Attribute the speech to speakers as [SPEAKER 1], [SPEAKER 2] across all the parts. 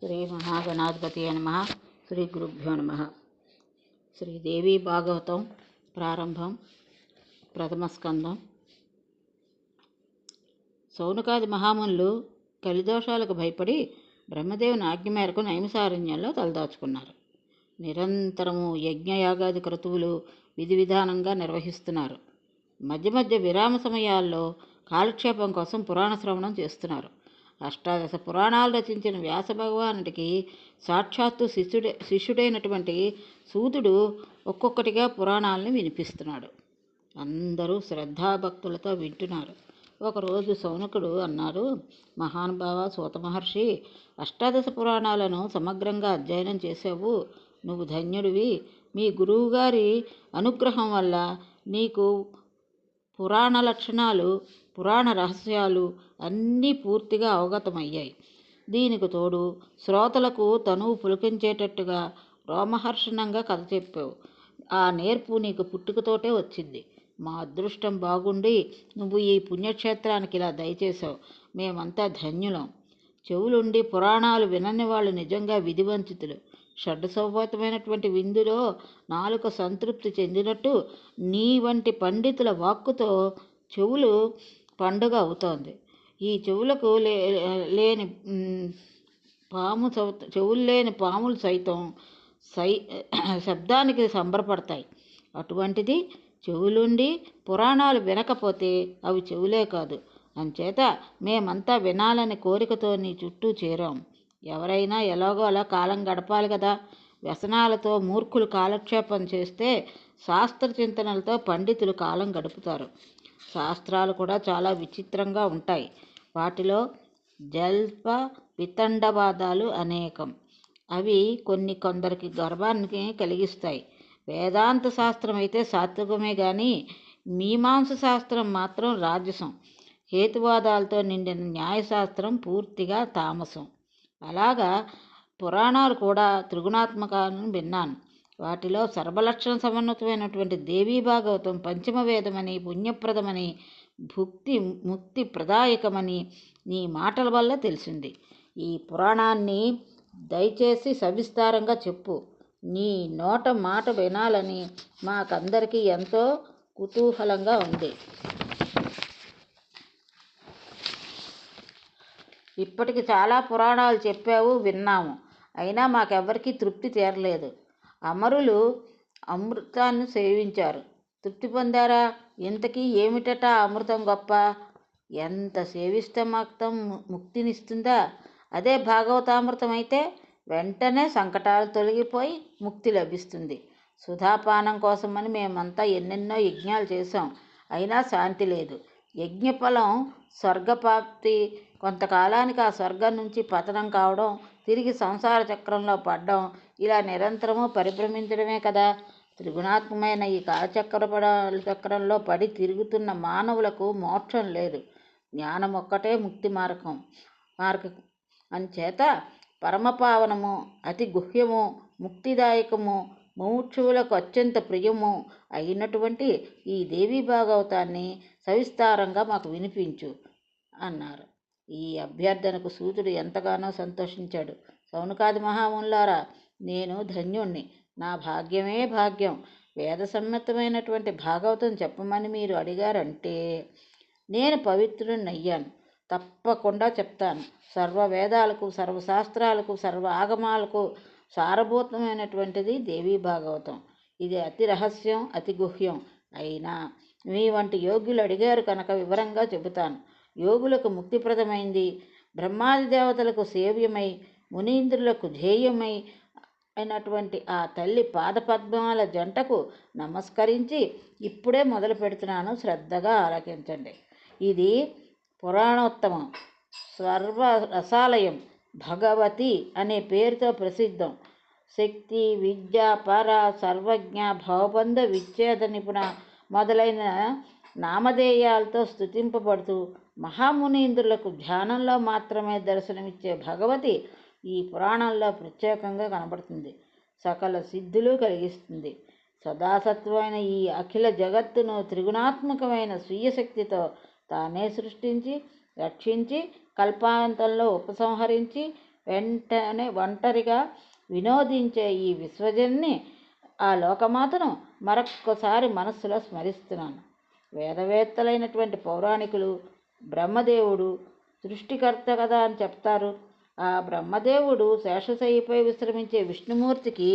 [SPEAKER 1] శ్రీ మహాగణాధిపతి నమః. శ్రీ గురుభ్యో నమః. శ్రీదేవి భాగవతం ప్రారంభం. ప్రథమ స్కందం. సౌనకాది మహామునులు కలిదోషాలకు భయపడి బ్రహ్మదేవుని ఆజ్ఞ మేరకు నైమిసారణ్యంలో తలదాచుకున్నారు. నిరంతరము యజ్ఞయాగాది క్రతువులు విధి విధానంగా నిర్వహిస్తున్నారు. మధ్య మధ్య విరామ సమయాల్లో కాలక్షేపం కోసం పురాణ శ్రవణం చేస్తున్నారు. అష్టాదశ పురాణాలు రచించిన వ్యాస భగవానుడికి సాక్షాత్తు శిష్యుడైనటువంటి సూతుడు ఒక్కొక్కటిగా పురాణాలని వినిపిస్తున్నాడు. అందరూ శ్రద్ధాభక్తులతో వింటున్నారు. ఒకరోజు సౌనకుడు అన్నారు, మహానుభావ సూత మహర్షి, అష్టాదశ పురాణాలను సమగ్రంగా అధ్యయనం చేసావు. నువ్వు ధన్యుడివి. మీ గురువుగారి అనుగ్రహం వల్ల నీకు పురాణ లక్షణాలు, పురాణ రహస్యాలు అన్నీ పూర్తిగా అవగతమయ్యాయి. దీనికి తోడు శ్రోతలకు తనువు పులకించేటట్టుగా రోమహర్షణంగా కథ చెప్పావు. ఆ నేర్పు నీకు పుట్టుకతోటే వచ్చింది. మా అదృష్టం బాగుండి నువ్వు ఈ పుణ్యక్షేత్రానికి ఇలా దయచేశావు. మేమంతా ధన్యులం. చెవులుండి పురాణాలు వినని వాళ్ళు నిజంగా విధివంచితులు. షడ్సౌభాతమైనటువంటి విందులో నాలుక సంతృప్తి చెందినట్టు నీ వంటి పండితుల వాక్కుతో చెవులు పండుగ అవుతోంది. ఈ చెవులకు లేని చెవులు లేని పాములు సైతం శబ్దానికి సంబరపడతాయి. అటువంటిది చెవులుండి పురాణాలు వినకపోతే అవి చెవులే కాదు. అంచేత మేమంతా వినాలని కోరికతో నీ చుట్టూ చేరాం. ఎవరైనా ఎలాగో అలా కాలం గడపాలి కదా. వ్యసనాలతో మూర్ఖులు కాలక్షేపం చేస్తే శాస్త్ర చింతనలతో పండితులు కాలం గడుపుతారు. శాస్త్రాలు కూడా చాలా విచిత్రంగా ఉంటాయి. వాటిలో జల్ప వితండవాదాలు అనేకం. అవి కొందరికి గర్వాన్ని కలిగిస్తాయి. వేదాంత శాస్త్రం అయితే సాత్వికమే కానీ మీమాంస శాస్త్రం మాత్రం రాజసం. హేతువాదాలతో నిండిన న్యాయశాస్త్రం పూర్తిగా తామసం. అలాగా పురాణాలు కూడా త్రిగుణాత్మకాలను విన్నాను. వాటిలో సర్వలక్షణ సమన్వితమైనటువంటి దేవీ భాగవతం పంచమ వేదమని, పుణ్యప్రదమని, ముక్తి ప్రదాయకమని నీ మాటల వల్ల తెలిసింది. ఈ పురాణాన్ని దయచేసి సవిస్తారంగా చెప్పు. నీ నోట మాట వినాలని మాకందరికీ ఎంతో కుతూహలంగా ఉంది. ఇప్పటికి చాలా పురాణాలు చెప్పావు, విన్నాము. అయినా మాకెవ్వరికీ తృప్తి తీరలేదు. అమరులు అమృతాన్ని సేవించారు, తృప్తి పొందారా? ఇంతకీ ఏమిటట అమృతం గొప్ప? ఎంత సేవిస్తే మొత్తం ముక్తినిస్తుందా? అదే భాగవతామృతం అయితే వెంటనే సంకటాలు తొలగిపోయి ముక్తి లభిస్తుంది. సుధాపానం కోసమని మేమంతా ఎన్నెన్నో యజ్ఞాలు చేశాం. అయినా శాంతి లేదు. యజ్ఞఫలం స్వర్గప్రాప్తి. కొంతకాలానికి ఆ స్వర్గం నుంచి పతనం కావడం, తిరిగి సంసార చక్రంలో పడడం, ఇలా నిరంతరము పరిభ్రమించడమే కదా. త్రిగుణాత్మకమైన ఈ చక్రంలో పడి తిరుగుతున్న మానవులకు మోక్షం లేదు. జ్ఞానం ఒక్కటే ముక్తి మార్గం. అంచేత పరమపావనము, అతి గుహ్యము, ముక్తిదాయకము, ముముక్షువులకు అత్యంత ప్రియము అయినటువంటి ఈ దేవీ భాగవతాన్ని సవిస్తారంగా మాకు వినిపించు అన్నారు. ఈ అభ్యర్థనకు సూతుడు ఎంతగానో సంతోషించాడు. సౌనకాది మహామునులారా, నేను ధన్యుణ్ణి. నా భాగ్యమే భాగ్యం. వేద సమ్మతమైనటువంటి భాగవతం చెప్పమని మీరు అడిగారంటే నేను పవిత్రుడినయ్యాను. తప్పకుండా చెప్తాను. సర్వ వేదాలకు, సర్వశాస్త్రాలకు, సర్వ ఆగమాలకు సారభూతమైనటువంటిది దేవీ భాగవతం. ఇది అతి రహస్యం, అతి గుహ్యం. అయినా మీ వంటి యోగ్యులు అడిగారు కనుక వివరంగా చెబుతాను. యోగులకు ముక్తిప్రదమైంది, బ్రహ్మాది దేవతలకు సేవ్యమై, మునీంద్రులకు ధ్యేయమై అయినటువంటి ఆ తల్లి పాదపద్మాల జంటకు నమస్కరించి ఇప్పుడే మొదలు పెడుతున్నాను. శ్రద్ధగా ఆలకించండి. ఇది పురాణోత్తమం, సర్వరసాలయం, భగవతి అనే పేరుతో ప్రసిద్ధం. శక్తి, విద్య, పర, సర్వజ్ఞ, భవబంధ విచ్ఛేద నిపుణ మొదలైన నామధేయాలతో స్తుతింపబడుతూ మహామునీంద్రులకు ధ్యానంలో మాత్రమే దర్శనమిచ్చే భగవతి ఈ పురాణంలో ప్రత్యేకంగా కనబడుతుంది. సకల సిద్ధులు కలిగిస్తుంది. సదాసత్వమైన ఈ అఖిల జగత్తును త్రిగుణాత్మకమైన స్వీయ శక్తితో తానే సృష్టించి, రక్షించి, కల్పాంతంలో ఉపసంహరించి వెంటనే ఒంటరిగా వినోదించే ఈ విశ్వజన్ని ఆ లోకమాతను మరొక్కసారి మనస్సులో స్మరిస్తున్నాను. వేదవేత్తలైనటువంటి పౌరాణికులు బ్రహ్మదేవుడు సృష్టికర్త కదా అని చెప్తారు. ఆ బ్రహ్మదేవుడు శేషశయ్యపై విశ్రమించే విష్ణుమూర్తికి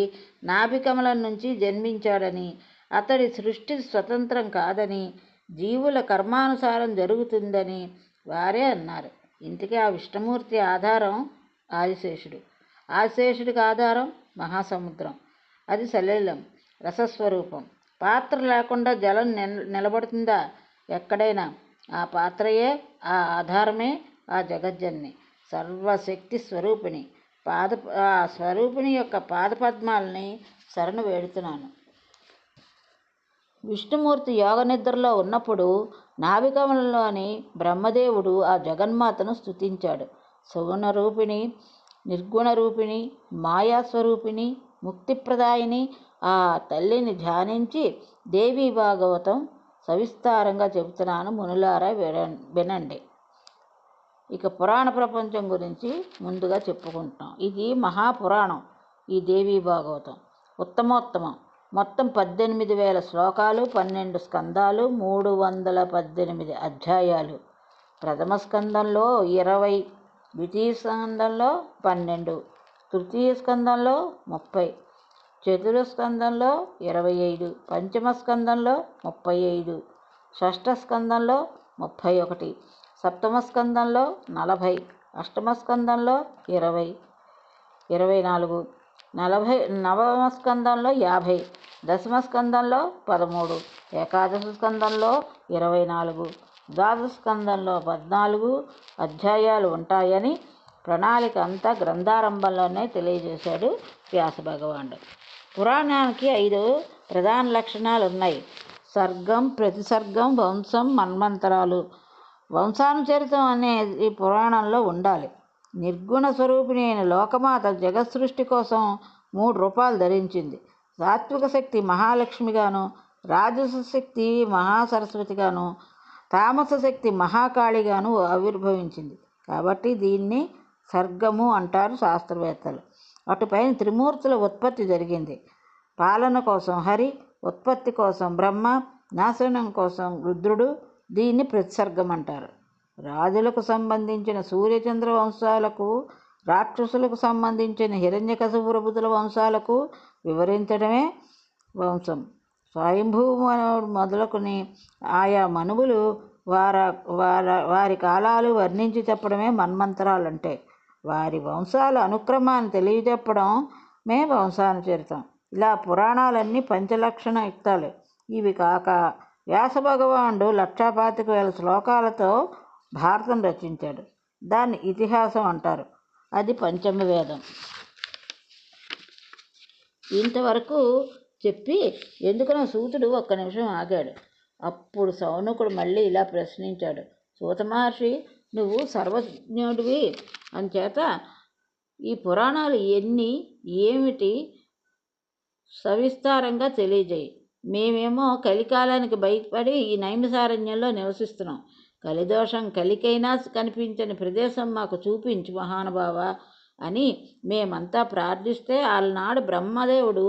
[SPEAKER 1] నాభికమలం నుంచి జన్మించాడని, అతడి సృష్టి స్వతంత్రం కాదని, జీవుల కర్మానుసారం జరుగుతుందని వారే అన్నారు. ఇంతకీ ఆ విష్ణుమూర్తి ఆధారం ఆదిశేషుడు. ఆదిశేషుడికి ఆధారం మహాసముద్రం. అది సలిలం, రసస్వరూపం. పాత్ర లేకుండా జలం నిలబడుతుందా ఎక్కడైనా? ఆ పాత్రయే, ఆ ఆధారమే ఆ జగజ్జన్ని, సర్వశక్తి స్వరూపిణి. ఆ స్వరూపిణి యొక్క పాదపద్మాలని శరణు వేడుతున్నాను. విష్ణుమూర్తి యోగ నిద్రలో ఉన్నప్పుడు నాభికమలంలోని బ్రహ్మదేవుడు ఆ జగన్మాతను స్తుతించాడు. సుగుణ రూపిణి, నిర్గుణ రూపిణి, మాయాస్వరూపిణి, ముక్తిప్రదాయిని ఆ తల్లిని ధ్యానించి దేవీ భాగవతం సవిస్తారంగా చెబుతున్నాను, మునులారా వినండి. ఇక పురాణ ప్రపంచం గురించి ముందుగా చెప్పుకుంటున్నాం. ఇది మహాపురాణం. ఈ దేవీ భాగవతం ఉత్తమోత్తమం. మొత్తం 18,000 శ్లోకాలు, 12 స్కందాలు, 318 అధ్యాయాలు. ప్రథమ స్కందంలో 20, ద్వితీయ స్కందంలో 12, తృతీయ స్కందంలో 30, చతురస్కందంలో 25, పంచమ స్కందంలో 35, షష్ఠ స్కందంలో 31, సప్తమ స్కందంలో 40, అష్టమ స్కందంలో 20, 24, నవమ స్కందంలో 50, దశమ స్కందంలో 13, ఏకాదశ స్కందంలో 24, ద్వాదశ స్కందంలో 14 అధ్యాయాలు ఉంటాయని ప్రణాళిక అంతా గ్రంథారంభంలోనే తెలియజేశాడు వ్యాస భగవానుడు. పురాణానికి 5 ప్రధాన లక్షణాలు ఉన్నాయి. సర్గం, ప్రతిసర్గం, వంశం, మన్వంతరాలు. వంశానుచరితం అనేది పురాణంలో ఉండాలి. నిర్గుణ స్వరూపిణి అయిన లోకమాత జగత్ సృష్టి కోసం 3 రూపాలు ధరించింది. సాత్విక శక్తి మహాలక్ష్మిగాను, రాజస శక్తి మహాసరస్వతిగాను, తామస శక్తి మహాకాళిగాను ఆవిర్భవించింది. కాబట్టి దీన్ని సర్గము అంటారు శాస్త్రవేత్తలు. అటుపైన త్రిమూర్తుల ఉత్పత్తి జరిగింది. పాలన కోసం హరి, ఉత్పత్తి కోసం బ్రహ్మ, నాశనం కోసం రుద్రుడు. దీన్ని ప్రతిసర్గం అంటారు. రాజులకు సంబంధించిన సూర్యచంద్ర వంశాలకు, రాక్షసులకు సంబంధించిన హిరణ్యకశిపు ప్రభుతుల వంశాలకు వివరించడమే వంశం. స్వయంభూవు మొదలుకొని ఆయా మనువులు వారి కాలాలు వర్ణించి చెప్పడమే మన్వంతరాలంటే. వారి వంశాల అనుక్రమాన్ని తెలియజెప్పడమే వంశానుచరితం. ఇలా పురాణాలన్నీ పంచలక్షణ యుక్తాలు. ఇవి కాక వ్యాస భగవానుడు 1,25,000 శ్లోకాలతో భారతం రచించాడు. దాన్ని ఇతిహాసం అంటారు. అది పంచమ వేదం. ఇంతవరకు చెప్పి ఎందుకనో సూతుడు ఒక్క నిమిషం ఆగాడు. అప్పుడు సౌనకుడు మళ్ళీ ఇలా ప్రశ్నించాడు. సూత మహర్షి, నువ్వు సర్వజ్ఞుడివి అంచేత ఈ పురాణాలు ఎన్ని, ఏమిటి సవిస్తారంగా తెలియజేయి. మేమేమో కలికాలానికి భయపడి ఈ నైమిసారణ్యంలో నివసిస్తున్నాం. కలిదోషం కలికైనా కనిపించని ప్రదేశం మాకు చూపించు మహానుభావ అని మేమంతా ప్రార్థిస్తే ఆనాడు బ్రహ్మదేవుడు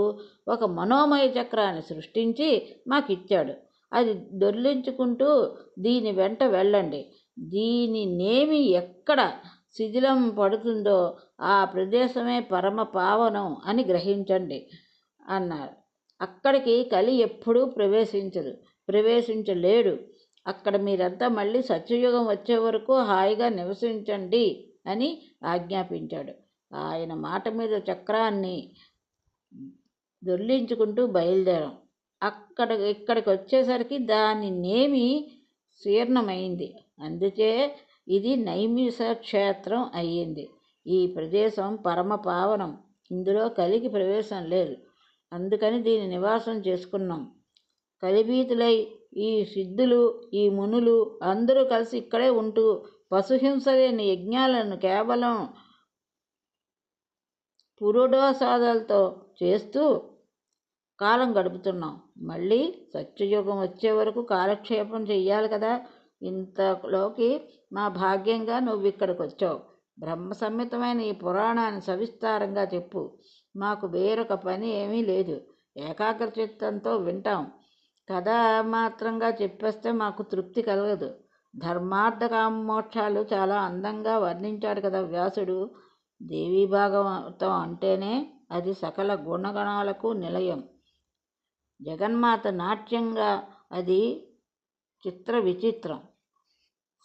[SPEAKER 1] ఒక మనోమయ చక్రాన్ని సృష్టించి మాకిచ్చాడు. అది దొర్లించుకుంటూ దీని వెంట వెళ్ళండి. దీని నేమి ఎక్కడ శిథిలం పడుతుందో ఆ ప్రదేశమే పరమ పావనం అని గ్రహించండి అన్నారు. అక్కడికి కలి ఎప్పుడూ ప్రవేశించలేడు. అక్కడ మీరంతా మళ్ళీ సత్యయుగం వచ్చే వరకు హాయిగా నివసించండి అని ఆజ్ఞాపించాడు. ఆయన మాట మీద చక్రాన్ని దొర్లించుకుంటూ బయలుదేరాం. ఇక్కడికి వచ్చేసరికి దాని నేమి శీర్ణమైంది. అందుచే ఇది నైమిష క్షేత్రం అయ్యింది. ఈ ప్రదేశం పరమ పావనం. ఇందులో కలికి ప్రవేశం లేదు. అందుకని దీని నివాసం చేసుకున్నాం. కలిభీతులై ఈ సిద్ధులు, ఈ మునులు అందరూ కలిసి ఇక్కడే ఉంటూ పశుహింస లేని యజ్ఞాలను కేవలం పురుడోసాదాలతో చేస్తూ కాలం గడుపుతున్నాం. మళ్ళీ సత్యయుగం వచ్చే వరకు కాలక్షేపం చెయ్యాలి కదా. ఇంతలోకి మా భాగ్యంగా నువ్వు ఇక్కడికి వచ్చావు. బ్రహ్మ సంహితమైన ఈ పురాణాన్ని సవిస్తారంగా చెప్పు. మాకు వేరొక పని ఏమీ లేదు. ఏకాగ్ర చిత్తంతో వింటాం. కథ మాత్రంగా చెప్పేస్తే మాకు తృప్తి కలగదు. ధర్మార్థ కామోక్షాలు చాలా అందంగా వర్ణించాడు కదా వ్యాసుడు. దేవీ భాగవతం అంటేనే అది సకల గుణగణాలకు నిలయం. జగన్మాత నాట్యంగా అది చిత్ర విచిత్రం,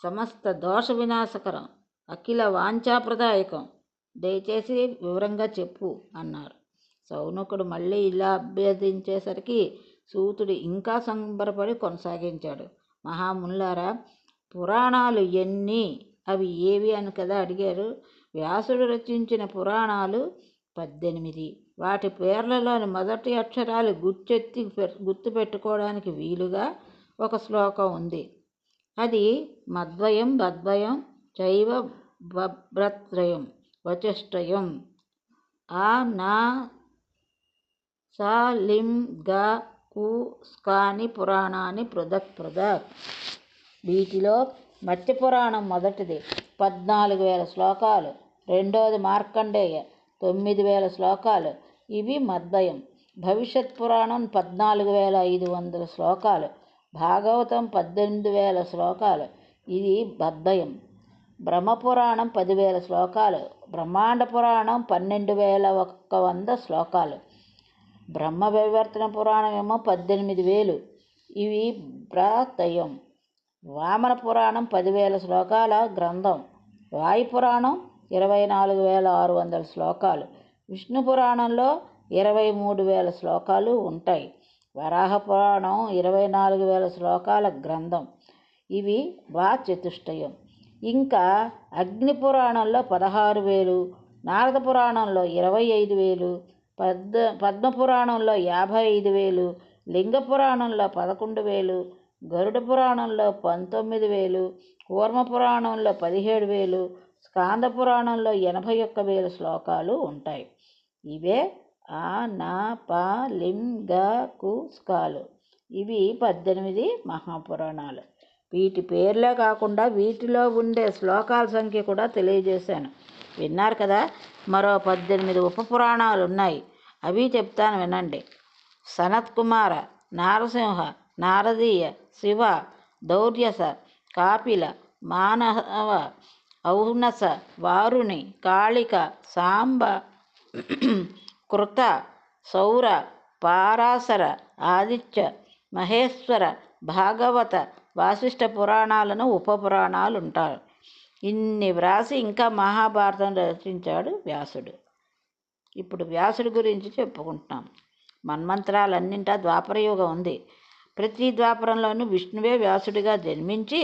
[SPEAKER 1] సమస్త దోష వినాశకరం, అఖిల వాంఛాప్రదాయకం. దయచేసి వివరంగా చెప్పు అన్నారు. సౌనకుడు మళ్ళీ ఇలా అభ్యర్థించేసరికి సూతుడు ఇంకా సంబరపడి కొనసాగించాడు. మహామునులారా, పురాణాలు ఎన్ని, అవి ఏవి అని కదా అడిగారు. వ్యాసుడు రచించిన పురాణాలు 18. వాటి పేర్లలోని మొదటి అక్షరాలు గుర్తుపెట్టుకోవడానికి వీలుగా ఒక శ్లోకం ఉంది. అది మద్వయం బద్వయం చైవ బభ్రత్రయం వచష్టయం ఆ నా సా లిం గా కు స్కాని పురాణాన్ని పృథక్. వీటిలో మత్స్య పురాణం మొదటిది, 14,000 శ్లోకాలు. రెండోది మార్కండేయ, 9,000 శ్లోకాలు. ఇవి మద్వయం. భవిష్యత్ పురాణం 14,500 శ్లోకాలు. భాగవతం 18,000 శ్లోకాలు. ఇది బద్వయం. బ్రహ్మపురాణం 10,000 శ్లోకాలు. బ్రహ్మాండ పురాణం 12,100 శ్లోకాలు. బ్రహ్మ వివర్తన పురాణం ఏమో 18,000. ఇవి బ్రాతయం. వామన పురాణం 10,000 శ్లోకాల గ్రంథం. వాయుపురాణం 24,600 శ్లోకాలు. విష్ణు పురాణంలో 23,000 శ్లోకాలు ఉంటాయి. వరాహ పురాణం 24,000 శ్లోకాల గ్రంథం. ఇవి చతుష్టయం. ఇంకా అగ్ని పురాణంలో 16,000, నారద పురాణంలో 25,000, పద్మపురాణంలో 55,000, లింగ పురాణంలో 11,000, గరుడ పురాణంలో 19,000, కూర్మ పురాణంలో 17,000, స్కాంద పురాణంలో 81,000 శ్లోకాలు ఉంటాయి. ఇవే ఆ నా పా లిం గా కు స్కాలు. ఇవి 18 మహాపురాణాలు. వీటి పేర్లే కాకుండా వీటిలో ఉండే శ్లోకాల సంఖ్య కూడా తెలియజేశాను. విన్నారు కదా. మరో 18 ఉపపురాణాలు ఉన్నాయి. అవి చెప్తాను వినండి. సనత్కుమార, నారసింహ, నారదీయ, శివ, దౌర్యస, కాపిల, మానవ, ఔనస, వారుణి, కాళిక, సాంబ, కృత, సౌర, పారాశర, ఆదిత్య, మహేశ్వర, భాగవత, వాసిష్ఠ పురాణాలను ఉపపురాణాలు ఉంటారు. ఇన్ని వ్రాసి ఇంకా మహాభారతం రచించాడు వ్యాసుడు. ఇప్పుడు వ్యాసుడి గురించి చెప్పుకుంటున్నాం. మన్మంత్రాలన్నింటా ద్వాపరయుగం ఉంది. ప్రతి ద్వాపరంలోనూ విష్ణువే వ్యాసుడిగా జన్మించి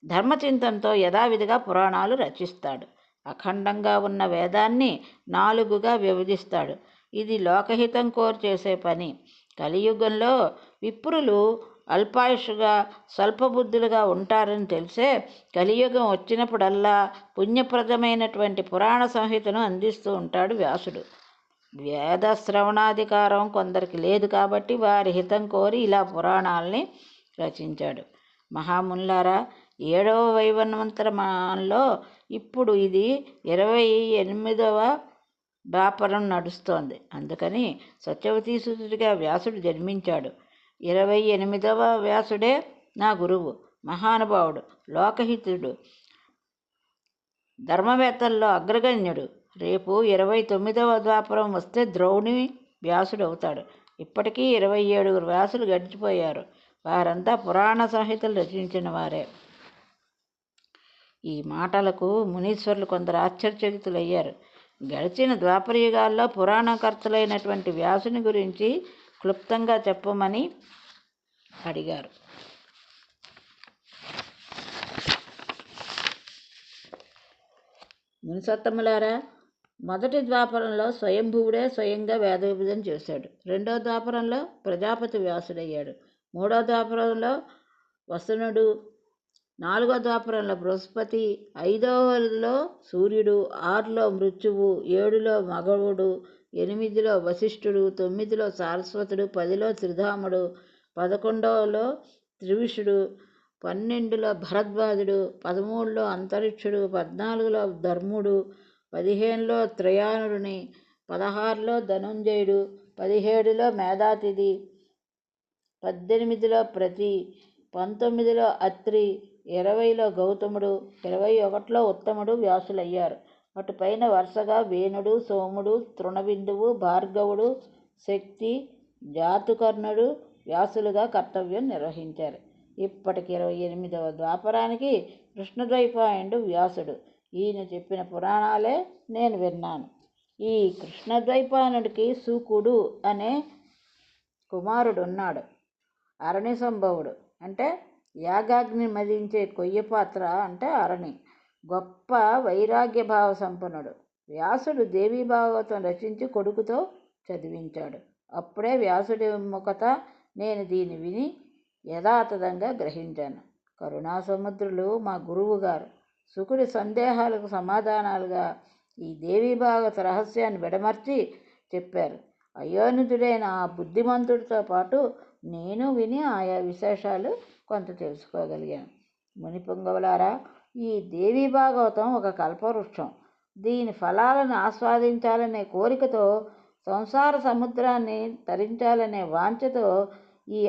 [SPEAKER 1] ధర్మచింతనతో యథావిధిగా పురాణాలు రచిస్తాడు. అఖండంగా ఉన్న వేదాన్ని 4గా విభజిస్తాడు. ఇది లోకహితం కోరి చేసే పని. కలియుగంలో విప్రులు అల్పాయుషుగా స్వల్పబుద్ధులుగా ఉంటారని తెలిసే కలియుగం వచ్చినప్పుడల్లా పుణ్యప్రదమైనటువంటి పురాణ సంహితను అందిస్తూ ఉంటాడు వ్యాసుడు. వేద శ్రవణాధికారం కొందరికి లేదు కాబట్టి వారి హితం కోరి ఇలా పురాణాలని రచించాడు. మహామునులారా, 7వ వైవన్వంతరమానంలో ఇప్పుడు ఇది 28వ ద్వాపరం నడుస్తోంది. అందుకని సత్యవతీసుతుడిగా వ్యాసుడు జన్మించాడు. 28వ వ్యాసుడే నా గురువు. మహానుభావుడు, లోకహితుడు, ధర్మవేత్తల్లో అగ్రగణ్యుడు. రేపు 29వ ద్వాపరం వస్తే ద్రోణి వ్యాసుడు అవుతాడు. ఇప్పటికీ 27 వ్యాసులు గడిచిపోయారు. వారంతా పురాణ సంహితలు రచించిన వారే. ఈ మాటలకు మునీశ్వరులు కొందరు ఆశ్చర్యచకితులయ్యారు. గడిచిన ద్వాపరయుగాల్లో పురాణకర్తలైనటువంటి వ్యాసుని గురించి క్లుప్తంగా చెప్పమని అడిగారు. మునిసత్తములారా, మొదటి ద్వాపరంలో స్వయంభువుడే స్వయంగా వేద విభజన చేశాడు. 2వ ద్వాపరంలో ప్రజాపతి వ్యాసుడయ్యాడు. 3వ ద్వాపరంలో వసనుడు, 4వ ద్వాపరంలో బృహస్పతి, 5వలో సూర్యుడు, 6లో మృత్యువు, 7లో మగవుడు, 8లో వశిష్ఠుడు, 9లో సారస్వతుడు, 10లో త్రిధాముడు, 11లో త్రివిషుడు, 12లో భరద్వాజుడు, 13లో అంతరిక్షుడు, 14లో ధర్ముడు, 15లో త్రయానుడిని, 16లో ధనుంజయుడు, 17లో మేధాతిథి, 18లో ప్రతి, 19లో అత్రి, 20లో గౌతముడు, 21లో ఉత్తముడు వ్యాసులయ్యారు. అటుపైన వరుసగా వేణుడు, సోముడు, తృణబిందువు, భార్గవుడు, శక్తి, జాతుకర్ణుడు వ్యాసులుగా కర్తవ్యం నిర్వహించారు. ఇప్పటికి 28వ ద్వాపరానికి కృష్ణద్వైపాయనుడు వ్యాసుడు. ఈయన చెప్పిన పురాణాలే నేను విన్నాను. ఈ కృష్ణద్వైపాయనుడికి శూకుడు అనే కుమారుడున్నాడు. అరణి సంభవుడు అంటే యాగాగ్ని మదించే కొయ్య పాత్ర అంటే అరణి. గొప్ప వైరాగ్య భావ సంపన్నుడు. వ్యాసుడు దేవీ భాగవతం రచించి కొడుకుతో చదివించాడు. అప్పుడే వ్యాసుడి ముఖత నేను దీన్ని విని యథాతథంగా గ్రహించాను. కరుణాసముద్రులు మా గురువు గారు శుకుడి సందేహాలకు సమాధానాలుగా ఈ దేవీ భాగవత రహస్యాన్ని విడమర్చి చెప్పారు. అయోనితుడైన ఆ బుద్ధిమంతుడితో పాటు నేను విని ఆయా విశేషాలు కొంత తెలుసుకోగలిగాను. మునిపొంగవులారా, ఈ దేవీ భాగవతం ఒక కల్పవృక్షం. దీని ఫలాలను ఆస్వాదించాలనే కోరికతో, సంసార సముద్రాన్ని తరించాలనే వాంఛతో ఈ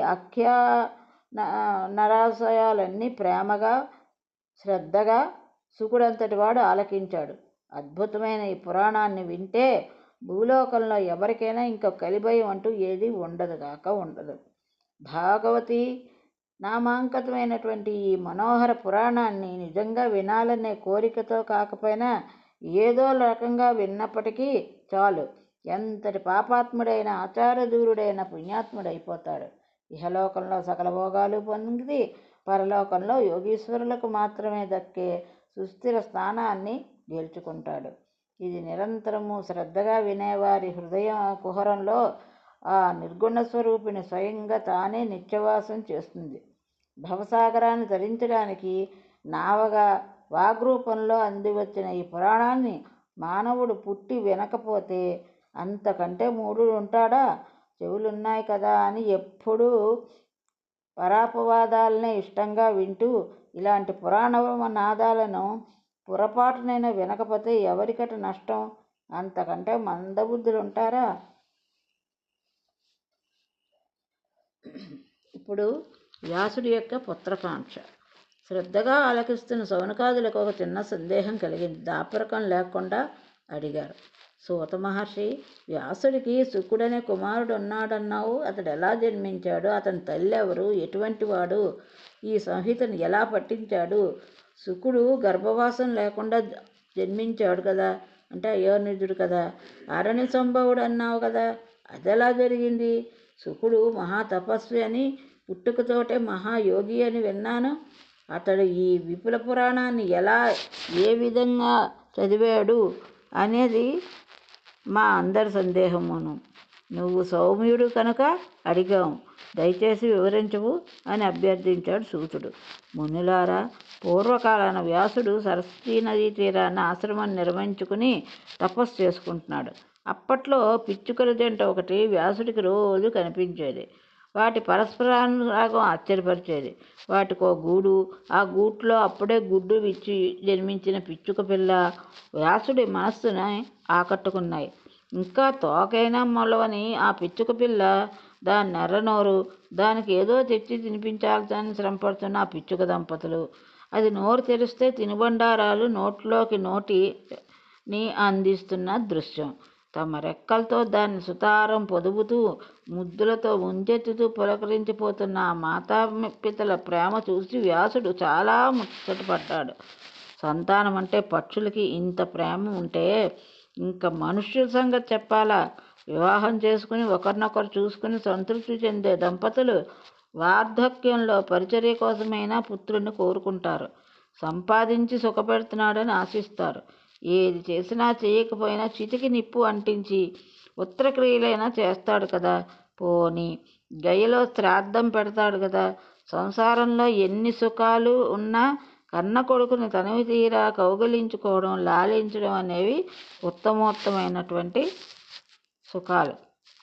[SPEAKER 1] నరాశయాలన్నీ ప్రేమగా, శ్రద్ధగా శుకుడంతటి వాడు ఆలకించాడు. అద్భుతమైన ఈ పురాణాన్ని వింటే భూలోకంలో ఎవరికైనా ఇంకా కలిభయం అంటూ ఏది ఉండదు. భాగవతి నామాంకితమైనటువంటి ఈ మనోహర పురాణాన్ని నిజంగా వినాలనే కోరికతో కాకపోయినా ఏదో రకంగా విన్నప్పటికీ చాలు, ఎంతటి పాపాత్ముడైన ఆచారదూరుడైన పుణ్యాత్ముడైపోతాడు. ఇహలోకంలో సకల భోగాలు పొంది పరలోకంలో యోగీశ్వరులకు మాత్రమే దక్కే సుస్థిర స్థానాన్ని గెలుచుకుంటాడు. ఇది నిరంతరము శ్రద్ధగా వినేవారి హృదయ కుహరంలో ఆ నిర్గుణ స్వరూపిణి స్వయంగా తానే నిత్యవాసం చేస్తుంది. భవసాగరాన్ని తరించడానికి నావగా వాగ్రూపంలో అందివచ్చిన ఈ పురాణాన్ని మానవుడు పుట్టి వినకపోతే అంతకంటే మూఢుడు ఉంటాడా? చెవులున్నాయి కదా అని ఎప్పుడూ పరాపవాదాలనే ఇష్టంగా వింటూ ఇలాంటి పురాణ నాదాలను పొరపాటునైనా వినకపోతే ఎవరికట నష్టం? అంతకంటే మందబుద్ధులు ఉంటారా? ఇప్పుడు వ్యాసుడి యొక్క పుత్రకాంక్ష. శ్రద్ధగా ఆలకిస్తున్న సౌనకాదులకు ఒక చిన్న సందేహం కలిగింది. దాపరకం లేకుండా అడిగారు. సూత మహర్షి, వ్యాసుడికి శుకుడనే కుమారుడు ఉన్నాడన్నావు. అతడు ఎలా జన్మించాడు? అతని తల్లి ఎవరు? ఎటువంటి వాడు? ఈ సంహితను ఎలా పఠించాడు? శుకుడు గర్భవాసం లేకుండా జన్మించాడు కదా, అంటే అయోనిజుడు కదా. అరణ్య సంభవుడు అన్నావు కదా, అదెలా జరిగింది? శుకుడు మహాతపస్వి అని, పుట్టుకతోటే మహాయోగి అని విన్నాను. అతడు ఈ విపుల పురాణాన్ని ఎలా, ఏ విధంగా చదివాడు అనేది మా అందరి సందేహమును. నువ్వు సౌమ్యుడు కనుక అడిగావు, దయచేసి వివరించవు అని అభ్యర్థించాడు సూతుడు. మునులారా, పూర్వకాలాన వ్యాసుడు సరస్వతీ నదీ తీరాన ఆశ్రమం నిర్వహించుకుని తపస్సు చేసుకుంటున్నాడు. అప్పట్లో పిచ్చుకల జంట ఒకటి వ్యాసుడికి రోజు కనిపించేది. వాటి పరస్పరానురాగం ఆశ్చర్యపరిచేది. వాటికో గూడు, ఆ గూట్లో అప్పుడే గుడ్డు విచ్చి జన్మించిన పిచ్చుక పిల్ల వ్యాసుడి మనస్సుని ఆకట్టుకున్నాయి. ఇంకా తోకైనా మొలవని ఆ పిచ్చుక పిల్ల, దాని నెర్రనోరు, దానికి ఏదో తెచ్చి తినిపించాలని శ్రమపడుతున్న ఆ పిచ్చుక దంపతులు, అది నోరు తెరిస్తే తినుబండారాలు నోటిని అందిస్తున్న దృశ్యం, తమ రెక్కలతో దాన్ని సుతారం పొదుపుతూ ముద్దులతో ముంచెత్తుతూ పులకరించిపోతున్న ఆ మాతాపితల ప్రేమ చూసి వ్యాసుడు చాలా ముచ్చటపడ్డాడు. సంతానం అంటే పక్షులకి ఇంత ప్రేమ ఉంటే ఇంకా మనుష్యుల సంగతి చెప్పాలా? వివాహం చేసుకుని ఒకరినొకరు చూసుకుని సంతృప్తి చెందే దంపతులు వార్ధక్యంలో పరిచర్య కోసమైనా పుత్రుడిని కోరుకుంటారు. సంపాదించి సుఖపెడుతున్నాడని ఆశిస్తారు. ఏది చేసినా చేయకపోయినా చితికి నిప్పు అంటించి ఉత్తరక్రియలైనా చేస్తాడు కదా. పోనీ గయలో శ్రాద్ధం పెడతాడు కదా. సంసారంలో ఎన్ని సుఖాలు ఉన్నా కన్న కొడుకుని తనివి తీరా కౌగిలించుకోవడం, లాలించడం అనేవి ఉత్తమోత్తమైనటువంటి సుఖాలు.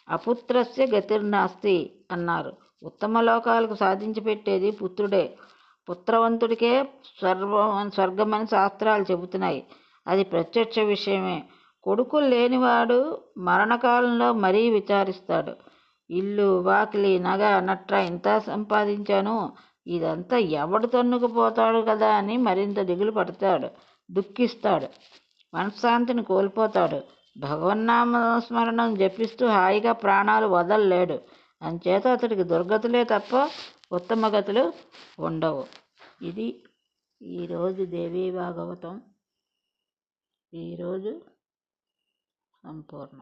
[SPEAKER 1] అపుత్రస్య గతిర్నాస్తి అన్నారు. ఉత్తమ లోకాలకు సాధించి పెట్టేది పుత్రుడే. పుత్రవంతుడికే స్వర్గమని శాస్త్రాలు చెబుతున్నాయి. అది ప్రత్యక్ష విషయమే. కొడుకులు లేనివాడు మరణకాలంలో మరీ విచారిస్తాడు. ఇల్లు, వాకిలి, నగ, నట్ర ఇంత సంపాదించాను, ఇదంతా ఎవడు తన్నుకుపోతాడు కదా అని మరింత దిగులు పడతాడు, దుఃఖిస్తాడు, మనశ్శాంతిని కోల్పోతాడు. భగవన్నామ స్మరణం జపిస్తూ హాయిగా ప్రాణాలు వదలలేడు. అంచేత అతడికి దుర్గతులే తప్ప ఉత్తమ గతులు ఉండవు. ఇది ఈరోజు దేవీ భాగవతం. ఈరోజు సంపూర్ణం.